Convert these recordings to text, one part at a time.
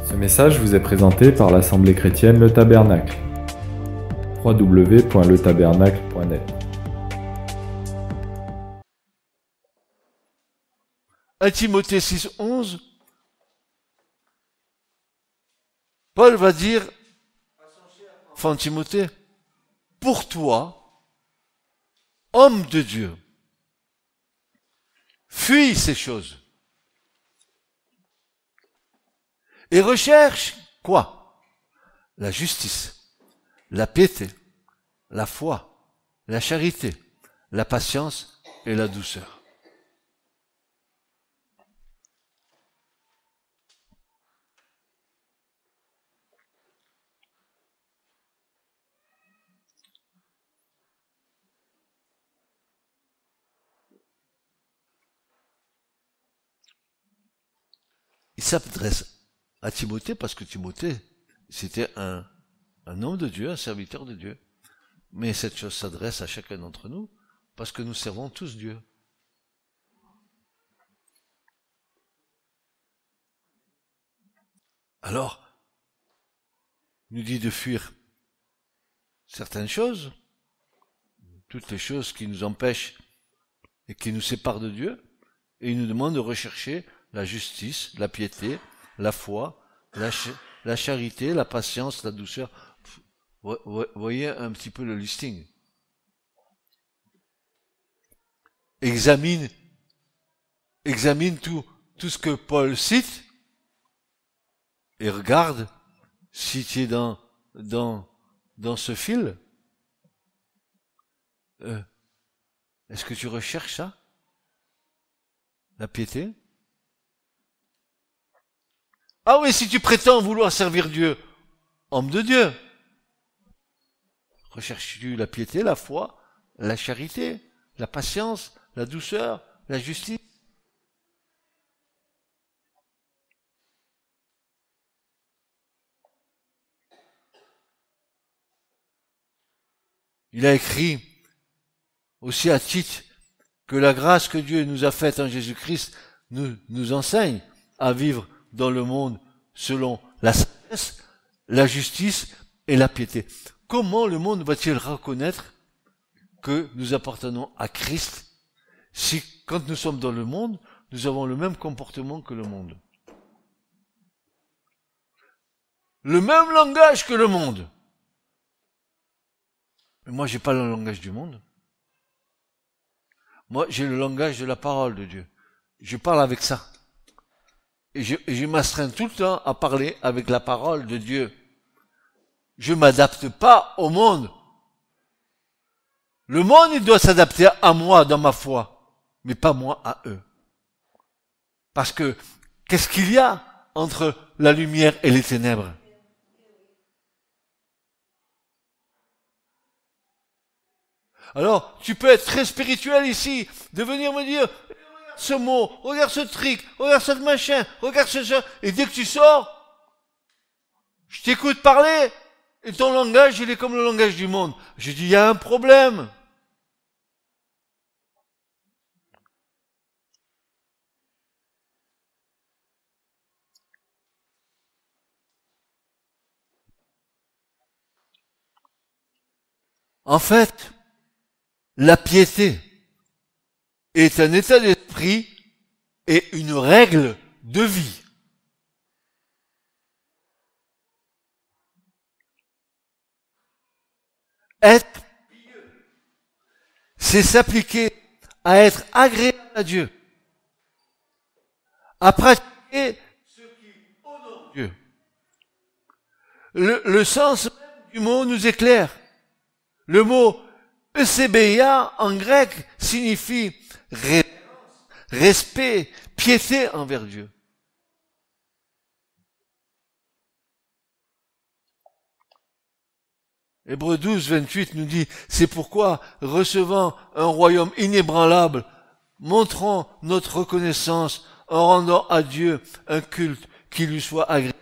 Ce message vous est présenté par l'Assemblée chrétienne Le Tabernacle. www.letabernacle.net 1 Timothée 6, 11, Paul va dire, enfant Timothée, pour toi, homme de Dieu, fuis ces choses. Et recherche quoi? La justice, la piété, la foi, la charité, la patience et la douceur. Il s'adresse à Timothée parce que Timothée, c'était un homme de Dieu, un serviteur de Dieu. Mais cette chose s'adresse à chacun d'entre nous parce que nous servons tous Dieu. Alors, il nous dit de fuir certaines choses, toutes les choses qui nous empêchent et qui nous séparent de Dieu, et il nous demande de rechercher la justice, la piété, la foi, la charité, la patience, la douceur. Voyez un petit peu le listing. Examine tout ce que Paul cite et regarde si tu es dans ce fil. Est-ce que tu recherches ça? La piété? Ah oui, si tu prétends vouloir servir Dieu, homme de Dieu, recherches-tu la piété, la foi, la charité, la patience, la douceur, la justice? Il a écrit aussi à Tite que la grâce que Dieu nous a faite en Jésus-Christ nous enseigne à vivre dans le monde selon la sagesse, la justice et la piété. Comment le monde va-t-il reconnaître que nous appartenons à Christ si, quand nous sommes dans le monde, nous avons le même comportement que le monde? Le même langage que le monde. Mais moi, j'ai pas le langage du monde. Moi, j'ai le langage de la parole de Dieu. Je parle avec ça. Et je m'astreins tout le temps à parler avec la parole de Dieu. Je m'adapte pas au monde. Le monde, il doit s'adapter à moi dans ma foi, mais pas moi à eux. Parce que, qu'est-ce qu'il y a entre la lumière et les ténèbres? Alors, tu peux être très spirituel ici, de venir me dire, regarde ce mot, regarde ce truc, regarde ce machin, regarde ce... Et dès que tu sors, je t'écoute parler, et ton langage, il est comme le langage du monde. Je dis, il y a un problème. En fait, la piété est un état d'esprit et une règle de vie. Être pieux, c'est s'appliquer à être agréable à Dieu, à pratiquer ce qui honore Dieu. Le sens même du mot nous est clair. Le mot eusebia en grec signifie respect, piété envers Dieu. Hébreux 12, 28 nous dit, c'est pourquoi, recevant un royaume inébranlable, montrons notre reconnaissance en rendant à Dieu un culte qui lui soit agréable,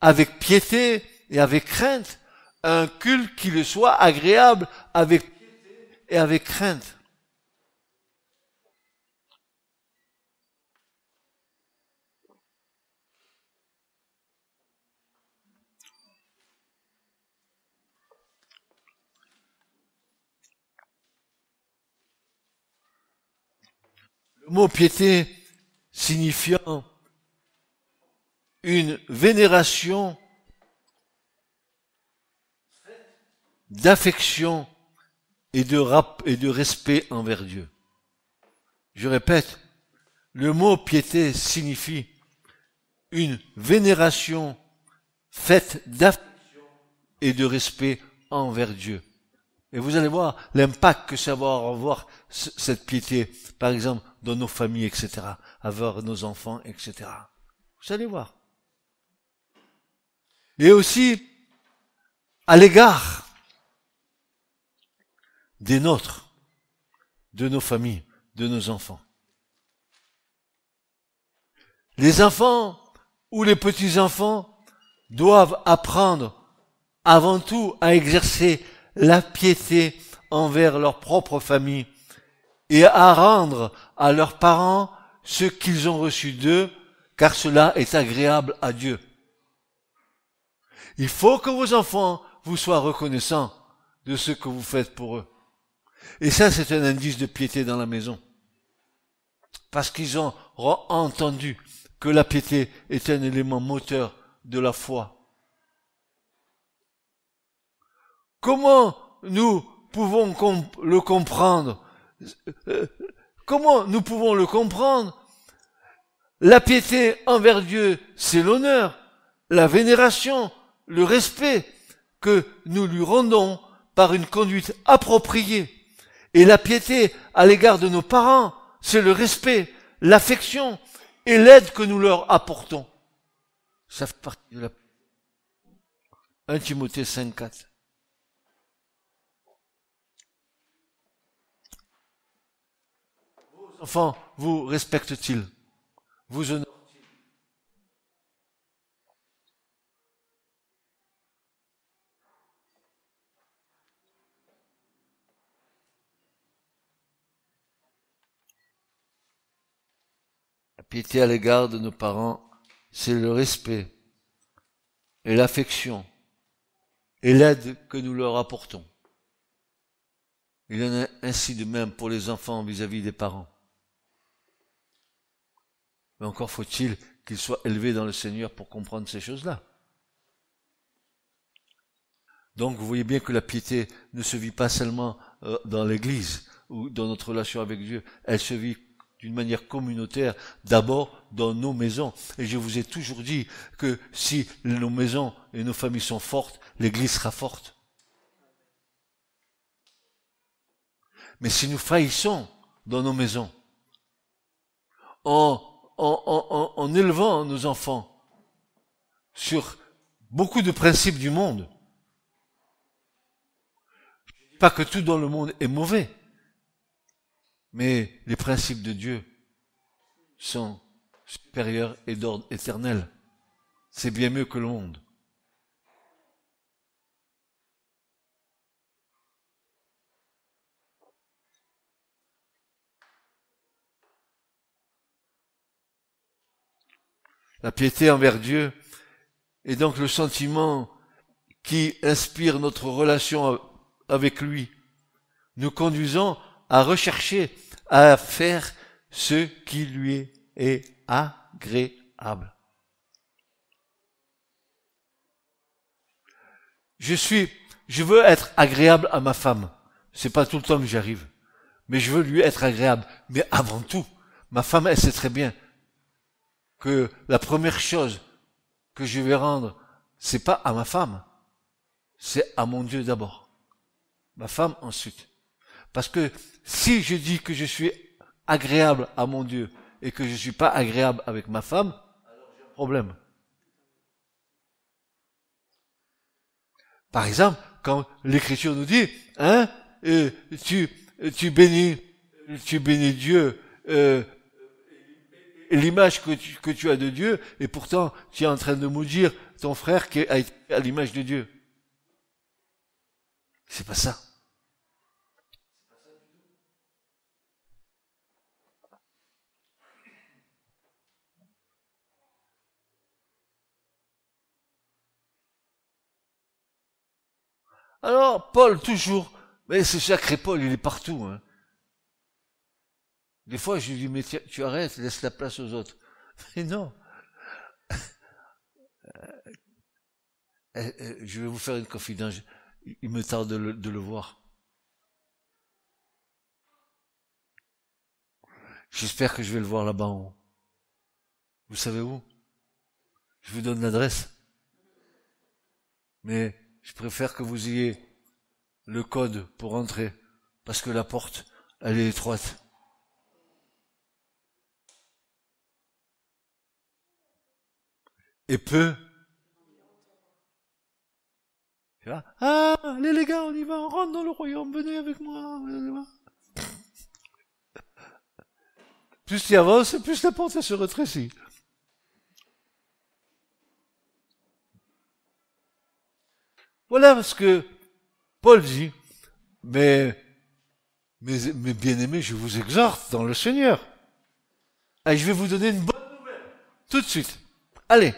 avec piété et avec crainte, un culte qui lui soit agréable avec piété et avec crainte. Le mot piété signifiant une vénération d'affection et de respect envers Dieu. Je répète, le mot piété signifie une vénération faite d'affection et de respect envers Dieu. Et vous allez voir l'impact que ça va avoir, cette piété, par exemple, dans nos familles, etc., avec nos enfants, etc. Vous allez voir. Et aussi, à l'égard des nôtres, de nos familles, de nos enfants. Les enfants ou les petits-enfants doivent apprendre avant tout à exercer la piété envers leur propre famille et à rendre à leurs parents ce qu'ils ont reçu d'eux, car cela est agréable à Dieu. Il faut que vos enfants vous soient reconnaissants de ce que vous faites pour eux. Et ça, c'est un indice de piété dans la maison. Parce qu'ils ont entendu que la piété est un élément moteur de la foi. Comment nous pouvons le comprendre? Comment nous pouvons le comprendre? La piété envers Dieu, c'est l'honneur, la vénération, le respect que nous lui rendons par une conduite appropriée. Et la piété à l'égard de nos parents, c'est le respect, l'affection et l'aide que nous leur apportons. Ça fait partie de la 1 Timothée 5,4. Vos enfants vous respectent-ils? Vous honorent-ils? La piété à l'égard de nos parents, c'est le respect et l'affection et l'aide que nous leur apportons. Il y en a ainsi de même pour les enfants vis-à-vis des parents. Mais encore faut-il qu'ils soient élevés dans le Seigneur pour comprendre ces choses-là. Donc vous voyez bien que la piété ne se vit pas seulement dans l'Église ou dans notre relation avec Dieu, elle se vit d'une manière communautaire, d'abord dans nos maisons. Et je vous ai toujours dit que si nos maisons et nos familles sont fortes, l'Église sera forte. Mais si nous faillissons dans nos maisons, en élevant nos enfants sur beaucoup de principes du monde, je ne dis pas que tout dans le monde est mauvais, mais les principes de Dieu sont supérieurs et d'ordre éternel. C'est bien mieux que le monde. La piété envers Dieu est donc le sentiment qui inspire notre relation avec lui, nous conduisant à rechercher, à faire ce qui lui est agréable. Je veux être agréable à ma femme. C'est pas tout le temps que j'y arrive. Mais je veux lui être agréable. Mais avant tout, ma femme, elle sait très bien que la première chose que je vais rendre, c'est pas à ma femme, c'est à mon Dieu d'abord. Ma femme ensuite. Parce que si je dis que je suis agréable à mon Dieu et que je suis pas agréable avec ma femme, alors j'ai un problème. Par exemple, quand l'Écriture nous dit, tu bénis Dieu, l'image que tu as de Dieu, et pourtant tu es en train de maudire ton frère qui est à l'image de Dieu. C'est pas ça. Alors, Paul, toujours, mais ce sacré Paul, il est partout, hein. Des fois, je lui dis, mais tu arrêtes, laisse la place aux autres. Mais non. Je vais vous faire une confidence. Il me tarde de le voir. J'espère que je vais le voir là-bas en haut. Vous savez où? Je vous donne l'adresse. Mais je préfère que vous ayez le code pour entrer, parce que la porte, elle est étroite. Et peu. Tu vois? Ah, allez les gars, on y va, on rentre dans le royaume, venez avec moi. Plus tu avances, plus la porte elle se rétrécit. Voilà ce que Paul dit. Mais bien-aimés, je vous exhorte dans le Seigneur. Et je vais vous donner une bonne nouvelle. Tout de suite. Allez.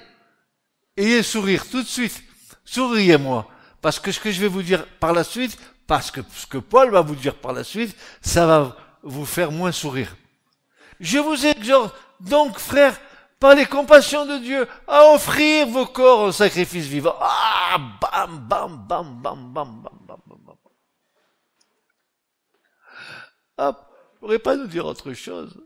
Ayez sourire tout de suite. Souriez-moi. Parce que ce que je vais vous dire par la suite, parce que ce que Paul va vous dire par la suite, ça va vous faire moins sourire. Je vous exhorte donc, frères, par les compassions de Dieu, à offrir vos corps en sacrifice vivant. Ah, bam, bam, bam, bam, bam, bam, bam, bam. Ah, vous ne pourrez pas nous dire autre chose.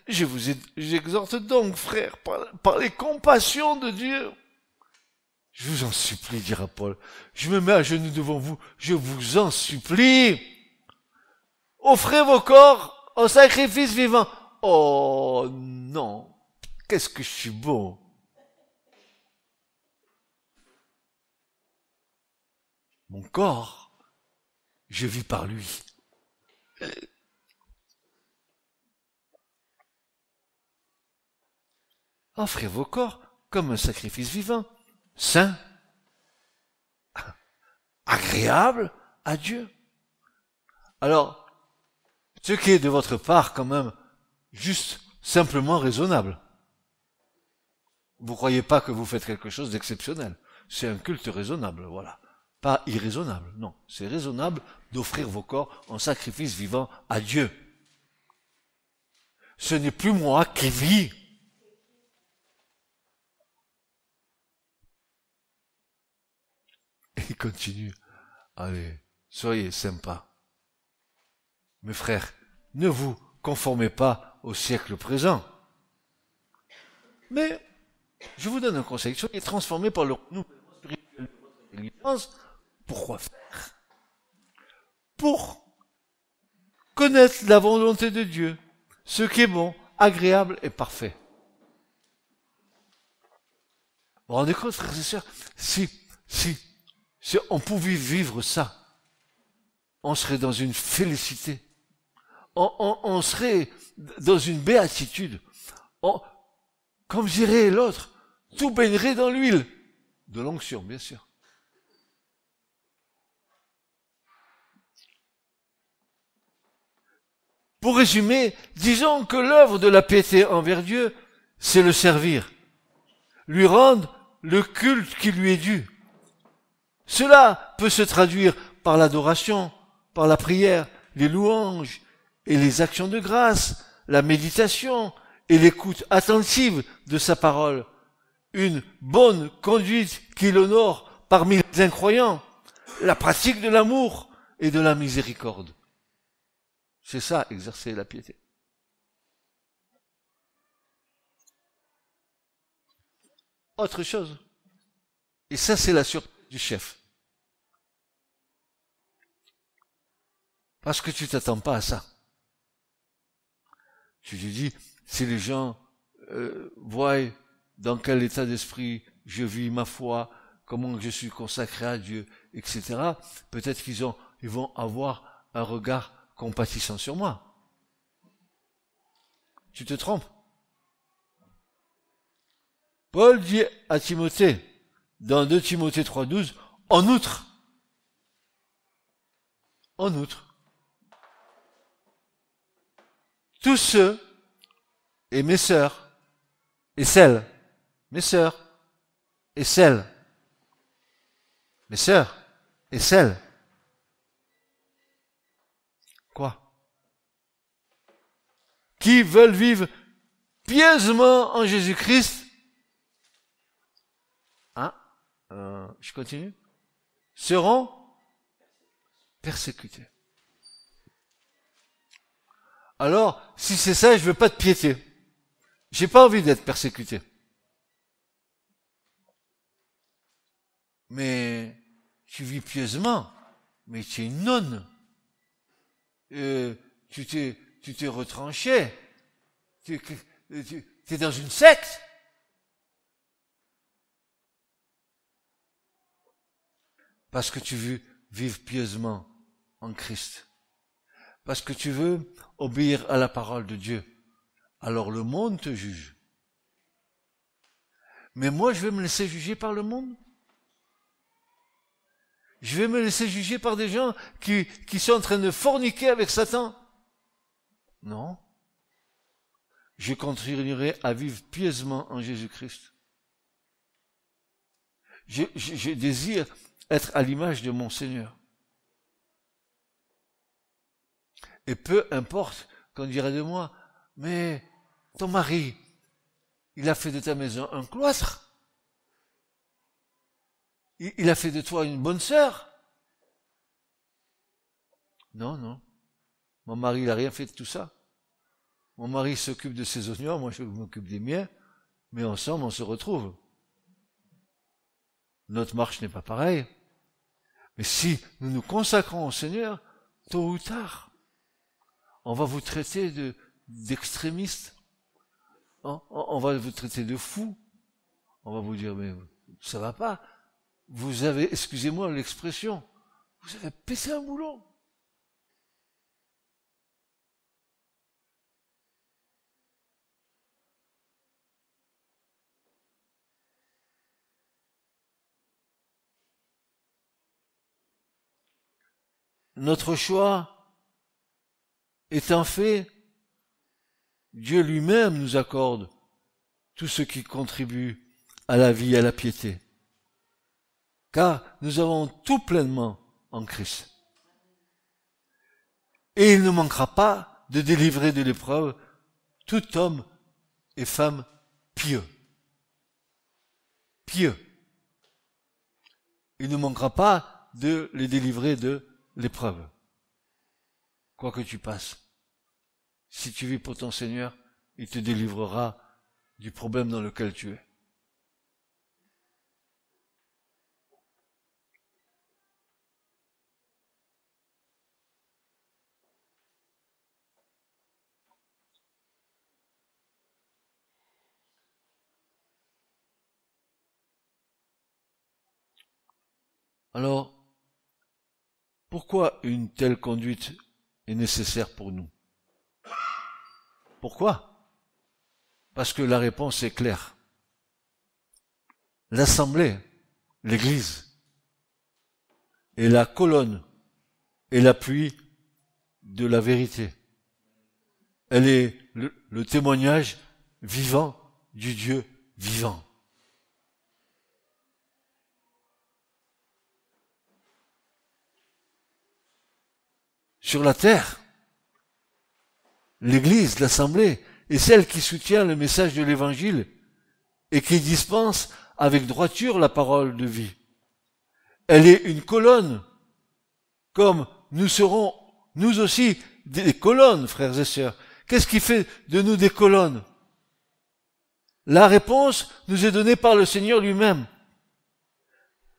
J'exhorte donc, frères, par les compassions de Dieu. Je vous en supplie, dira Paul. Je me mets à genoux devant vous. Je vous en supplie. Offrez vos corps en sacrifice vivant. Oh non, qu'est-ce que je suis beau. Mon corps, je vis par lui. Offrez vos corps comme un sacrifice vivant, saint, agréable à Dieu. Alors, ce qui est de votre part quand même juste simplement raisonnable. Vous croyez pas que vous faites quelque chose d'exceptionnel. C'est un culte raisonnable, voilà. Pas irraisonnable, non. C'est raisonnable d'offrir vos corps en sacrifice vivant à Dieu. Ce n'est plus moi qui vis. Et il continue. Allez, soyez sympas. Mes frères, ne vous conformez pas au siècle présent. Mais, je vous donne un conseil. Soyez transformés par le renouvellement spirituel de votre intelligence. Pourquoi faire? Pour connaître la volonté de Dieu, ce qui est bon, agréable et parfait. Vous vous rendez compte, frères et sœurs, si on pouvait vivre ça, on serait dans une félicité. On serait dans une béatitude. Comme dirait l'autre, tout baignerait dans l'huile. De l'onction, bien sûr. Pour résumer, disons que l'œuvre de la piété envers Dieu, c'est le servir. Lui rendre le culte qui lui est dû. Cela peut se traduire par l'adoration, par la prière, les louanges et les actions de grâce, la méditation et l'écoute attentive de sa parole, une bonne conduite qui l'honore parmi les incroyants, la pratique de l'amour et de la miséricorde. C'est ça, exercer la piété. Autre chose. Et ça, c'est la surprise du chef. Parce que tu t'attends pas à ça. Tu te dis, si les gens voient dans quel état d'esprit je vis ma foi, comment je suis consacré à Dieu, etc., peut-être ils vont avoir un regard compatissant sur moi. Tu te trompes. Paul dit à Timothée, dans 2 Timothée 3,12, en outre, tous ceux, et mes sœurs, et celles, mes sœurs, et celles, mes sœurs, et celles, Quoi? Qui veulent vivre pieusement en Jésus-Christ, hein, je continue, seront persécutés. Alors, si c'est ça, je veux pas de piété. J'ai pas envie d'être persécuté. Mais tu vis pieusement, mais tu es une nonne. Tu t'es retranché. Tu es dans une secte. Parce que tu veux vivre pieusement en Christ. Parce que tu veux obéir à la parole de Dieu. Alors le monde te juge. Mais moi, je vais me laisser juger par le monde? Je vais me laisser juger par des gens qui sont en train de forniquer avec Satan? Non. Je continuerai à vivre pieusement en Jésus-Christ. Je désire être à l'image de mon Seigneur. Et peu importe qu'on dirait de moi, mais ton mari, il a fait de ta maison un cloître. Il a fait de toi une bonne sœur. Non, non. Mon mari, il n'a rien fait de tout ça. Mon mari s'occupe de ses oignons, moi je m'occupe des miens, mais ensemble on se retrouve. Notre marche n'est pas pareille. Mais si nous nous consacrons au Seigneur, tôt ou tard, on va vous traiter d'extrémistes. On va vous traiter de fous. On va vous dire, mais ça va pas. Vous avez, excusez-moi l'expression, vous avez pété un boulon. Notre choix étant fait, Dieu lui-même nous accorde tout ce qui contribue à la vie et à la piété. Car nous avons tout pleinement en Christ. Et il ne manquera pas de délivrer de l'épreuve tout homme et femme pieux. Pieux. Il ne manquera pas de les délivrer de l'épreuve. Quoi que tu passes. Si tu vis pour ton Seigneur, il te délivrera du problème dans lequel tu es. Alors, pourquoi une telle conduite est nécessaire pour nous? Pourquoi? Parce que la réponse est claire. L'assemblée, l'Église, est la colonne et l'appui de la vérité. Elle est le témoignage vivant du Dieu vivant. Sur la terre, l'Église, l'Assemblée, est celle qui soutient le message de l'Évangile et qui dispense avec droiture la parole de vie. Elle est une colonne, comme nous serons, nous aussi, des colonnes, frères et sœurs. Qu'est-ce qui fait de nous des colonnes? La réponse nous est donnée par le Seigneur lui-même.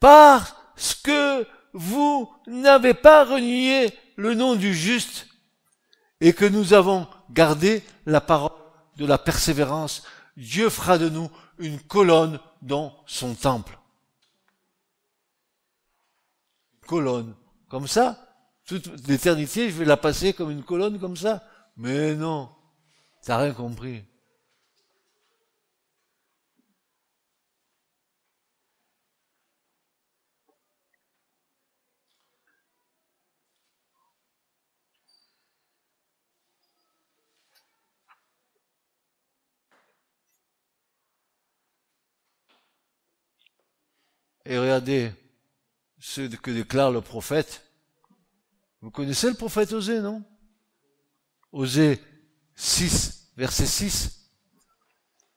Parce que vous n'avez pas renié le nom du juste et que nous avons gardé la parole de la persévérance, Dieu fera de nous une colonne dans son temple. Colonne. Comme ça, toute l'éternité, je vais la passer comme une colonne comme ça. Mais non, t'as rien compris. Et regardez ce que déclare le prophète. Vous connaissez le prophète Osée, non? Osée 6, verset 6,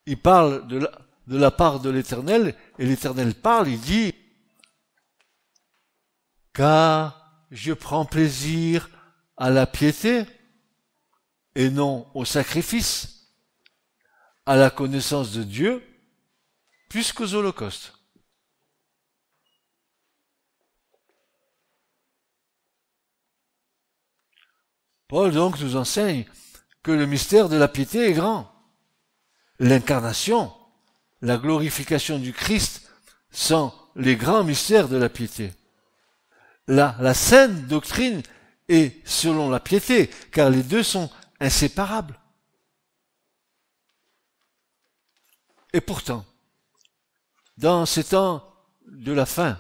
il parle de la part de l'Éternel, et l'Éternel parle, il dit, car je prends plaisir à la piété et non au sacrifice, à la connaissance de Dieu, plus qu'aux holocaustes. Paul donc nous enseigne que le mystère de la piété est grand. L'incarnation, la glorification du Christ sont les grands mystères de la piété. La saine doctrine est selon la piété, car les deux sont inséparables. Et pourtant, dans ces temps de la fin,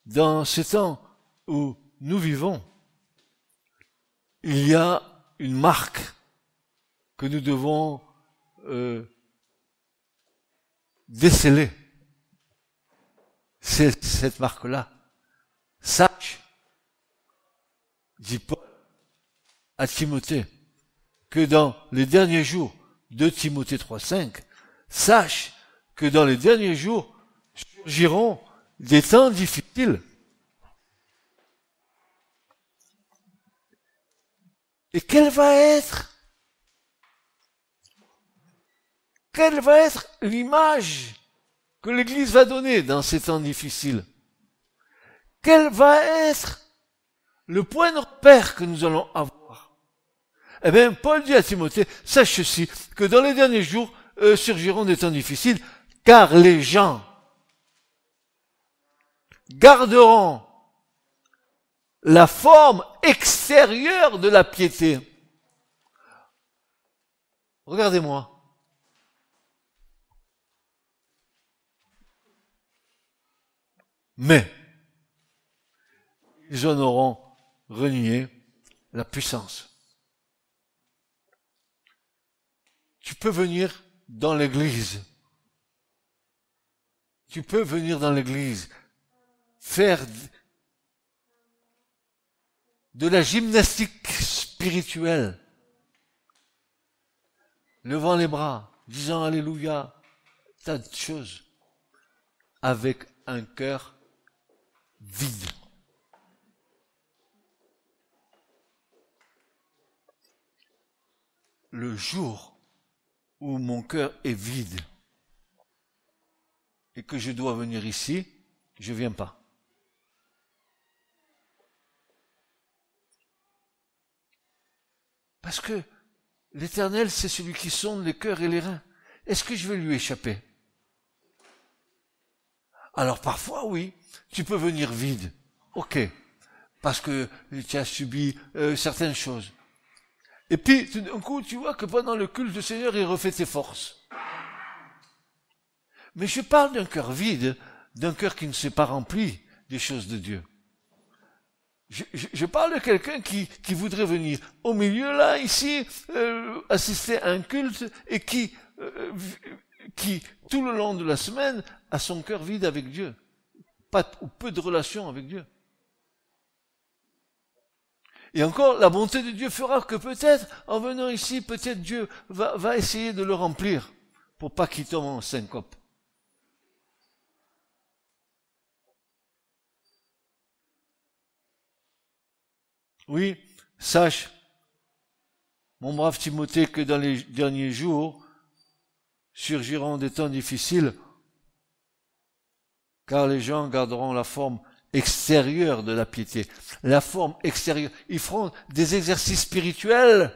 dans ces temps où nous vivons, il y a une marque que nous devons déceler. C'est cette marque-là. Sache, dit Paul à Timothée, que dans les derniers jours, de Timothée 3,5, sache que dans les derniers jours surgiront des temps difficiles. Et quelle va être l'image que l'Église va donner dans ces temps difficiles? Quel va être le point de repère que nous allons avoir? Eh bien, Paul dit à Timothée, sache ceci, que dans les derniers jours surgiront des temps difficiles, car les gens garderont la forme extérieure de la piété. Regardez-moi. Mais ils en auront renié la puissance. Tu peux venir dans l'église. Tu peux venir dans l'église, faire de la gymnastique spirituelle, levant les bras, disant Alléluia, tas de choses, avec un cœur vide. Le jour où mon cœur est vide et que je dois venir ici, je viens pas. Parce que l'Éternel, c'est celui qui sonde les cœurs et les reins. Est-ce que je vais lui échapper? Alors parfois, oui, tu peux venir vide. Ok. Parce que tu as subi certaines choses. Et puis, tout d'un coup, tu vois que pendant le culte du Seigneur, il refait tes forces. Mais je parle d'un cœur vide, d'un cœur qui ne s'est pas rempli des choses de Dieu. Je parle de quelqu'un qui voudrait venir au milieu, là, ici, assister à un culte, et qui, tout le long de la semaine, a son cœur vide avec Dieu. Pas ou peu de relation avec Dieu. Et encore, la bonté de Dieu fera que peut-être, en venant ici, peut-être Dieu va essayer de le remplir, pour pas qu'il tombe en syncope. Oui, sache, mon brave Timothée, que dans les derniers jours, surgiront des temps difficiles, car les gens garderont la forme extérieure de la piété. La forme extérieure. Ils feront des exercices spirituels,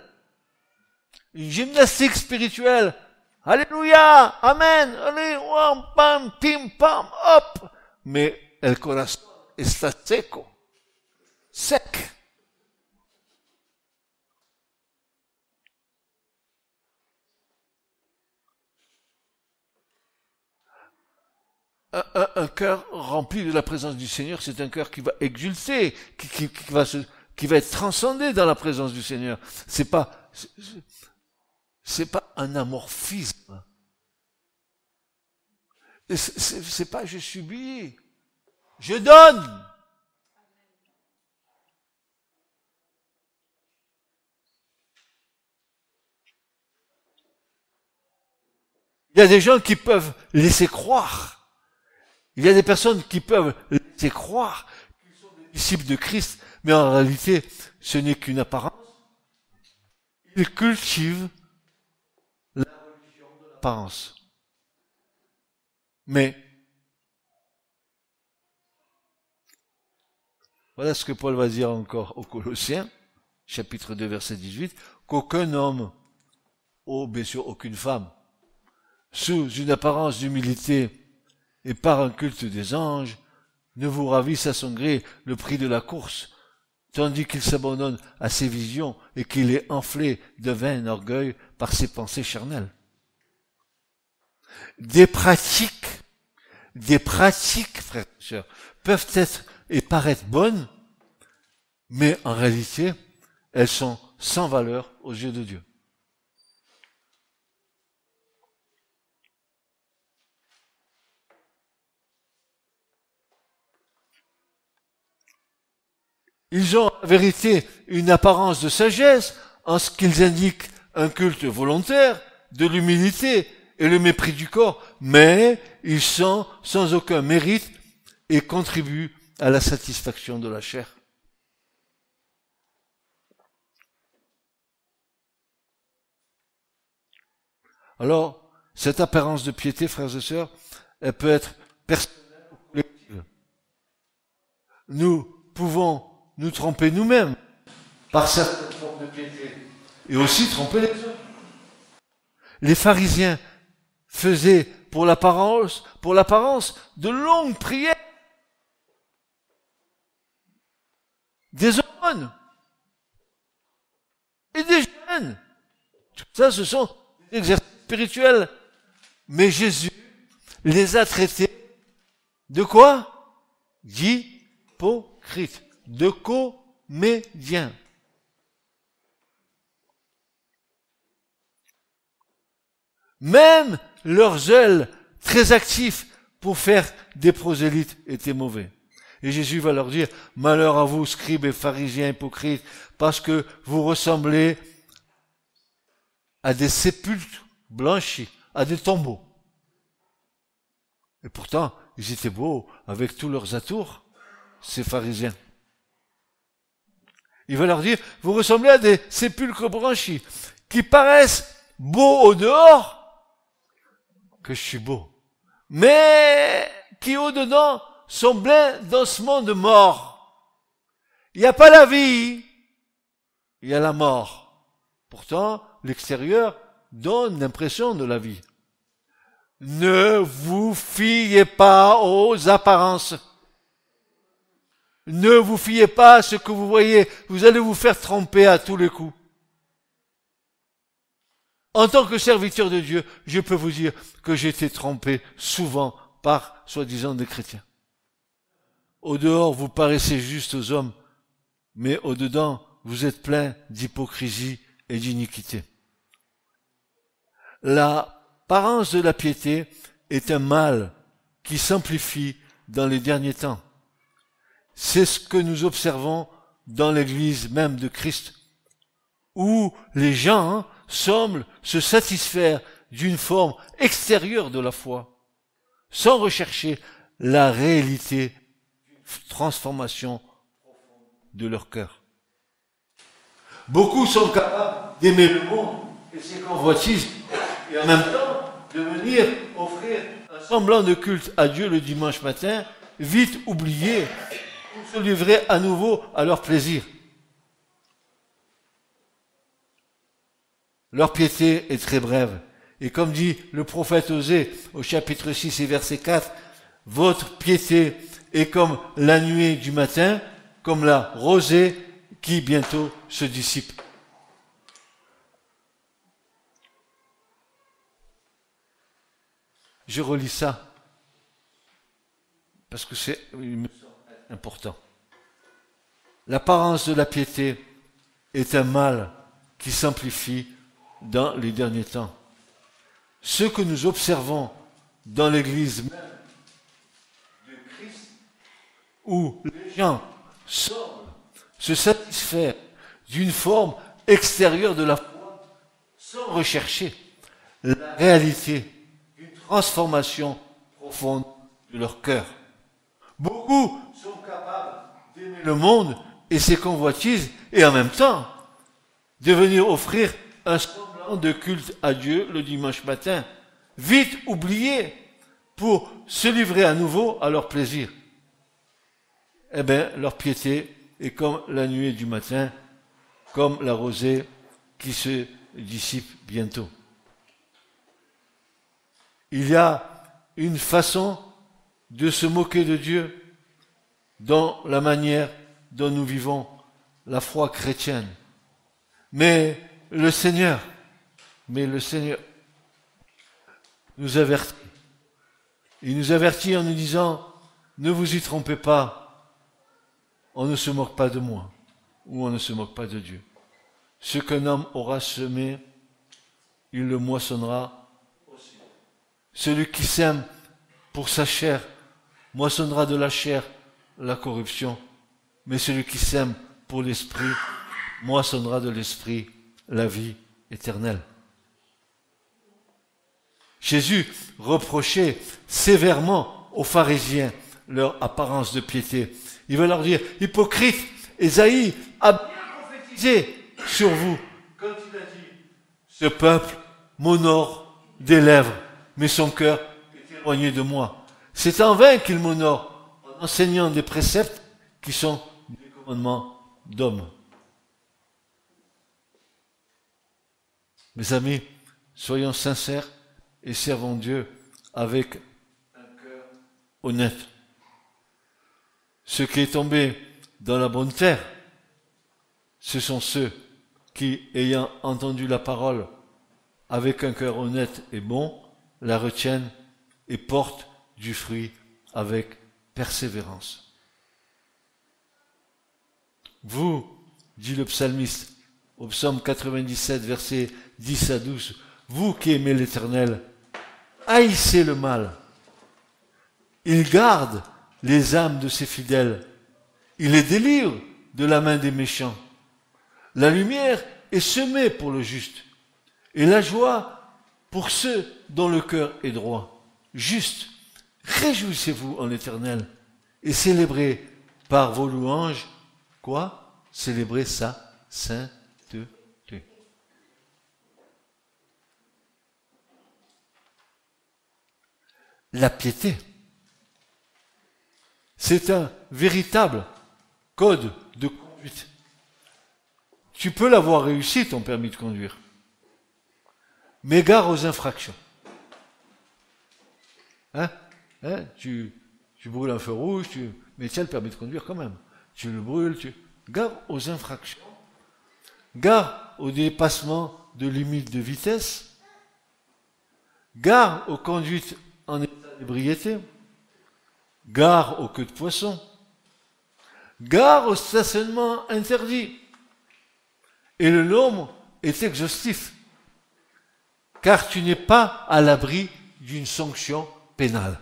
une gymnastique spirituelle. Alléluia, amen, allez, wam, pam, pim, pam, hop. Mais el corazón está seco, sec. Un cœur rempli de la présence du Seigneur, c'est un cœur qui va exulter, qui va être transcendé dans la présence du Seigneur. C'est pas un amorphisme. C'est pas je subis. Je donne. Il y a des gens qui peuvent laisser croire. Il y a des personnes qui peuvent laisser croire qu'ils sont des disciples de Christ, mais en réalité, ce n'est qu'une apparence. Ils cultivent la religion de l'apparence. Mais voilà ce que Paul va dire encore aux Colossiens, chapitre 2, verset 18, qu'aucun homme, bien sûr aucune femme, sous une apparence d'humilité et par un culte des anges, ne vous ravisse à son gré le prix de la course, tandis qu'il s'abandonne à ses visions et qu'il est enflé de vain orgueil par ses pensées charnelles. Des pratiques, frères et sœurs, peuvent être et paraître bonnes, mais en réalité, elles sont sans valeur aux yeux de Dieu. Ils ont en vérité une apparence de sagesse en ce qu'ils indiquent un culte volontaire, de l'humilité et le mépris du corps, mais ils sont sans aucun mérite et contribuent à la satisfaction de la chair. Alors, cette apparence de piété, frères et sœurs, elle peut être personnelle ou collective. Nous pouvons nous tromper nous-mêmes par certaines formes de piété et aussi tromper les autres. Les pharisiens faisaient pour l'apparence de longues prières, des aumônes et des jeûnes. Tout ça, ce sont des exercices spirituels. Mais Jésus les a traités de quoi? D'hypocrites, de comédiens. Même leur zèle très actif pour faire des prosélytes était mauvais. Et Jésus va leur dire, malheur à vous, scribes et pharisiens hypocrites, parce que vous ressemblez à des sépulcres blanchis, à des tombeaux. Et pourtant, ils étaient beaux avec tous leurs atours, ces pharisiens. Il va leur dire, vous ressemblez à des sépulcres blanchis, qui paraissent beaux au dehors, que je suis beau, mais qui au-dedans sont pleins d'ossements de mort. Il n'y a pas la vie, il y a la mort. Pourtant, l'extérieur donne l'impression de la vie. Ne vous fiez pas aux apparences. Ne vous fiez pas à ce que vous voyez. Vous allez vous faire tromper à tous les coups. En tant que serviteur de Dieu, je peux vous dire que j'ai été trompé souvent par soi-disant des chrétiens. Au dehors, vous paraissez juste aux hommes, mais au dedans, vous êtes plein d'hypocrisie et d'iniquité. L'apparence de la piété est un mal qui s'amplifie dans les derniers temps. C'est ce que nous observons dans l'Église même de Christ, où les gens semblent se satisfaire d'une forme extérieure de la foi, sans rechercher la réalité d'une transformation de leur cœur. Beaucoup sont capables d'aimer le monde et ses convoitises, et en même temps de venir offrir un semblant de culte à Dieu le dimanche matin, vite oublié, pour se livrer à nouveau à leur plaisir. Leur piété est très brève. Et comme dit le prophète Osée au chapitre 6 et verset 4, votre piété est comme la nuée du matin, comme la rosée qui bientôt se dissipe. Je relis ça parce que c'est important. L'apparence de la piété est un mal qui s'amplifie dans les derniers temps. Ce que nous observons dans l'Église même de Christ, où les gens semblent se satisfaire d'une forme extérieure de la foi, sans rechercher la réalité transformation profonde de leur cœur. Beaucoup sont capables d'aimer le monde et ses convoitises et en même temps de venir offrir un semblant de culte à Dieu le dimanche matin, vite oublié pour se livrer à nouveau à leur plaisir. Eh bien, leur piété est comme la nuée du matin, comme la rosée qui se dissipe bientôt. Il y a une façon de se moquer de Dieu dans la manière dont nous vivons la foi chrétienne. Mais le Seigneur nous avertit. Il nous avertit en nous disant, ne vous y trompez pas, on ne se moque pas de moi, ou on ne se moque pas de Dieu. Ce qu'un homme aura semé, il le moissonnera aussi. Celui qui sème pour sa chair, moissonnera de la chair la corruption, mais celui qui sème pour l'esprit, moissonnera de l'esprit la vie éternelle. Jésus reprochait sévèrement aux pharisiens leur apparence de piété. Il va leur dire, hypocrite, Ésaïe a bien prophétisé sur vous quand il a dit, ce peuple m'honore des lèvres, mais son cœur est éloigné de moi. C'est en vain qu'il m'honore en enseignant des préceptes qui sont des commandements d'hommes. Mes amis, soyons sincères et servons Dieu avec un cœur honnête. Ce qui est tombé dans la bonne terre, ce sont ceux qui, ayant entendu la parole avec un cœur honnête et bon, la retiennent et portent du fruit avec persévérance. Vous, dit le psalmiste, au psaume 97, versets 10 à 12, vous qui aimez l'Éternel, haïssez le mal. Il garde les âmes de ses fidèles. Il les délivre de la main des méchants. La lumière est semée pour le juste, et la joie pour ceux dont le cœur est droit. Juste, réjouissez-vous en l'Éternel, et célébrez par vos louanges, quoi? Célébrez sa sainteté. La piété, c'est un véritable code de conduite. Tu peux l'avoir réussi, ton permis de conduire, mais gare aux infractions. Tu brûles un feu rouge, mais tiens le permis de conduire quand même. Tu le brûles, gare aux infractions. Gare au dépassement de limites de vitesse. Gare aux conduites en état d'ébriété. Gare aux queues de poisson. Gare au stationnement interdit. Et le nombre est exhaustif, car tu n'es pas à l'abri d'une sanction pénale.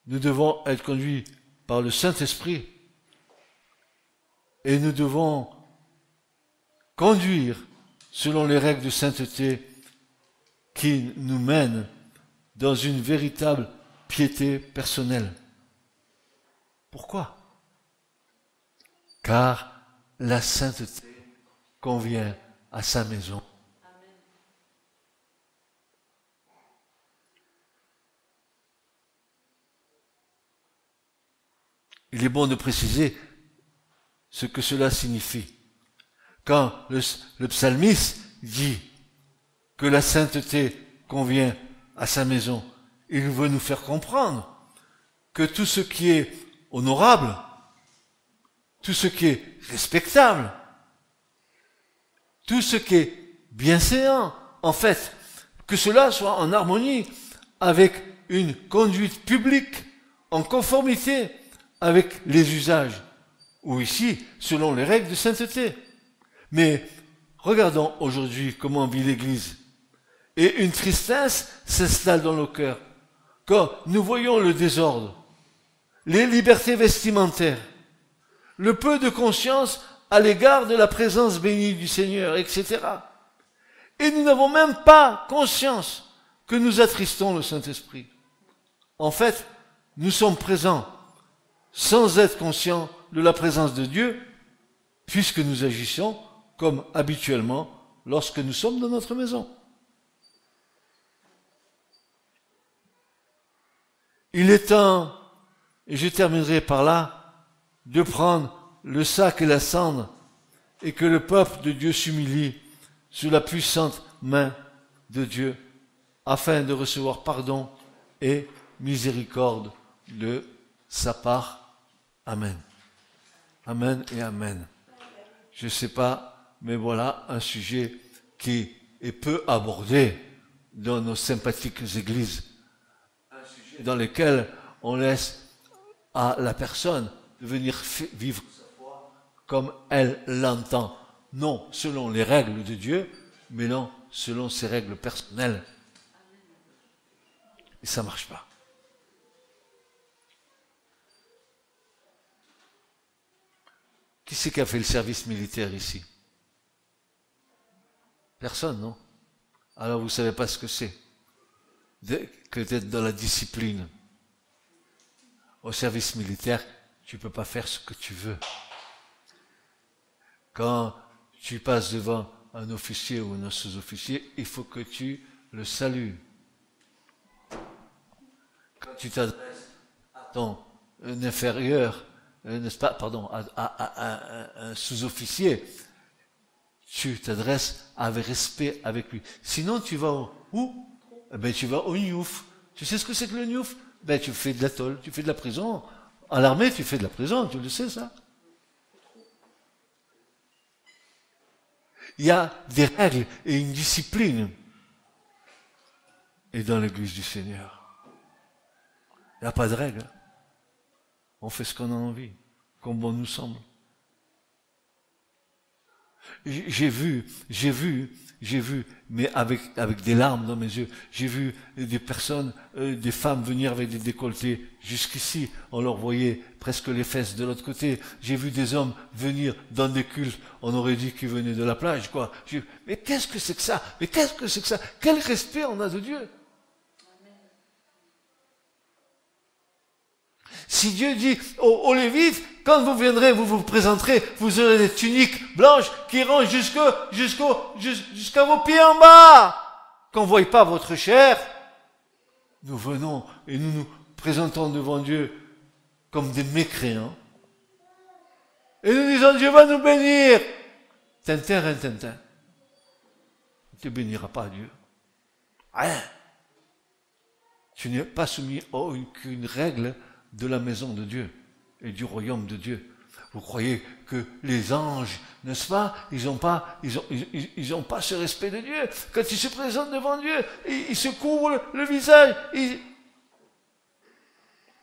Nous devons être conduits par le Saint-Esprit et nous devons conduire selon les règles de sainteté qui nous mènent dans une véritable piété personnelle. Pourquoi? Car la sainteté convient à sa maison. Il est bon de préciser ce que cela signifie. Quand le psalmiste dit que la sainteté convient à sa maison, il veut nous faire comprendre que tout ce qui est honorable, tout ce qui est respectable, tout ce qui est bienséant, en fait, que cela soit en harmonie avec une conduite publique, en conformité avec les usages, ou ici, selon les règles de sainteté. Mais regardons aujourd'hui comment vit l'Église. Et une tristesse s'installe dans nos cœurs. Quand nous voyons le désordre, les libertés vestimentaires, le peu de conscience à l'égard de la présence bénie du Seigneur, etc. Et nous n'avons même pas conscience que nous attristons le Saint-Esprit. En fait, nous sommes présents sans être conscients de la présence de Dieu, puisque nous agissons comme habituellement lorsque nous sommes dans notre maison. Il est temps, et je terminerai par là, de prendre le sac et la cendre et que le peuple de Dieu s'humilie sous la puissante main de Dieu afin de recevoir pardon et miséricorde de sa part. Amen. Amen et amen. Je ne sais pas, mais voilà un sujet qui est peu abordé dans nos sympathiques églises, un sujet dans lequel on laisse à la personne de venir vivre sa foi comme elle l'entend, non selon les règles de Dieu, mais non selon ses règles personnelles. Et ça ne marche pas. Qui c'est qui a fait le service militaire ici? Personne, non? Alors vous ne savez pas ce que c'est que d'être dans la discipline. Au service militaire, tu ne peux pas faire ce que tu veux. Quand tu passes devant un officier ou un sous-officier, il faut que tu le salues. Quand tu t'adresses à ton inférieur, n'est-ce pas, pardon, à un sous-officier, tu t'adresses avec respect avec lui. Sinon, tu vas où? Eh ben, tu vas au Niouf. Tu sais ce que c'est que le Niouf? Ben, tu fais de la tôle, tu fais de la prison. À l'armée, tu fais de la prison, tu le sais, ça? Il y a des règles et une discipline. Et dans l'église du Seigneur, il n'y a pas de règles. On fait ce qu'on a envie, comme bon nous semble. J'ai vu, mais avec des larmes dans mes yeux, j'ai vu des personnes, des femmes venir avec des décolletés jusqu'ici, on leur voyait presque les fesses de l'autre côté. J'ai vu des hommes venir dans des cultes, on aurait dit qu'ils venaient de la plage, quoi. Mais qu'est-ce que c'est que ça? Mais qu'est-ce que c'est que ça? Quel respect on a de Dieu? Si Dieu dit aux Lévites, quand vous viendrez, vous vous présenterez, vous aurez des tuniques blanches qui iront jusqu'à vos pieds en bas, qu'on ne voie pas votre chair. Nous venons et nous nous présentons devant Dieu comme des mécréants. Et nous disons, Dieu va nous bénir. Tintin, rintintin. Tu ne béniras pas Dieu. Rien. Tu n'es pas soumis à aucune règle de la maison de Dieu et du royaume de Dieu. Vous croyez que les anges, n'est-ce pas, ils n'ont pas ce respect de Dieu. Quand ils se présentent devant Dieu, ils se couvrent le visage.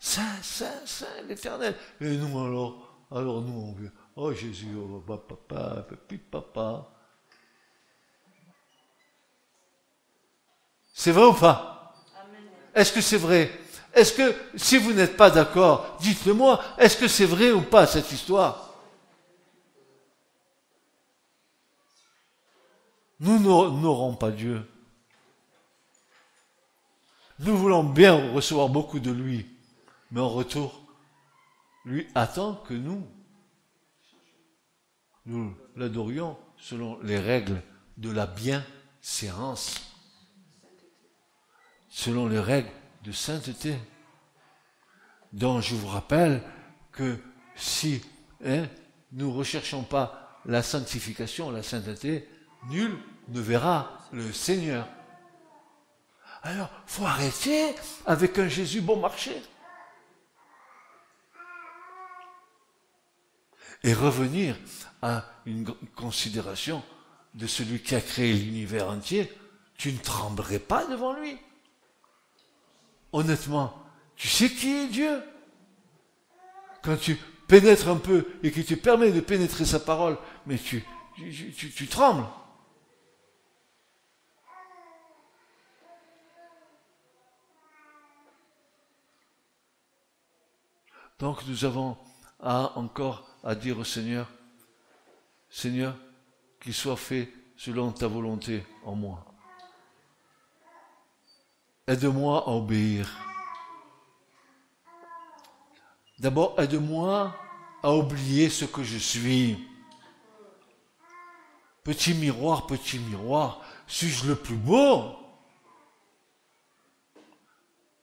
Saint, Saint, Saint, l'Éternel. Et nous alors nous on vient. Oh Jésus, oh papa, petit papa. C'est vrai ou pas? Est-ce que c'est vrai? Est-ce que, si vous n'êtes pas d'accord, dites-le moi, est-ce que c'est vrai ou pas cette histoire? Nous n'aurons pas Dieu. Nous voulons bien recevoir beaucoup de lui, mais en retour, lui attend que nous l'adorions selon les règles de la bienséance, selon les règles de sainteté, dont je vous rappelle que si nous ne recherchons pas la sanctification, la sainteté, nul ne verra le Seigneur. Alors, faut arrêter avec un Jésus bon marché et revenir à une considération de celui qui a créé l'univers entier. Tu ne tremblerais pas devant lui. Honnêtement, tu sais qui est Dieu? Quand tu pénètres un peu et qu'il te permet de pénétrer sa parole, mais tu trembles. Donc nous avons encore à dire au Seigneur, Seigneur, qu'il soit fait selon ta volonté en moi. Aide-moi à obéir. D'abord, aide-moi à oublier ce que je suis. Petit miroir, suis-je le plus beau?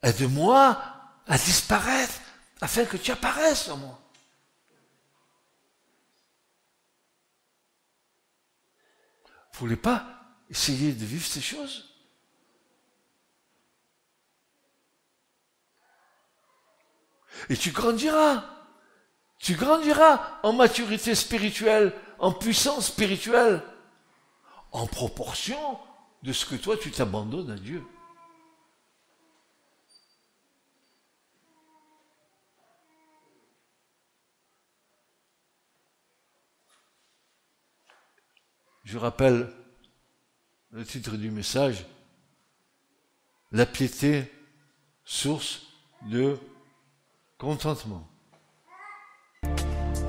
Aide-moi à disparaître afin que tu apparaisses en moi. Vous ne voulez pas essayer de vivre ces choses? Et tu grandiras. Tu grandiras en maturité spirituelle, en puissance spirituelle, en proportion de ce que toi tu t'abandonnes à Dieu. Je rappelle le titre du message, la piété, source de contentement.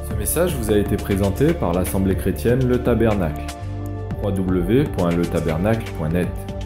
Ce message vous a été présenté par l'Assemblée chrétienne Le Tabernacle. www.letabernacle.net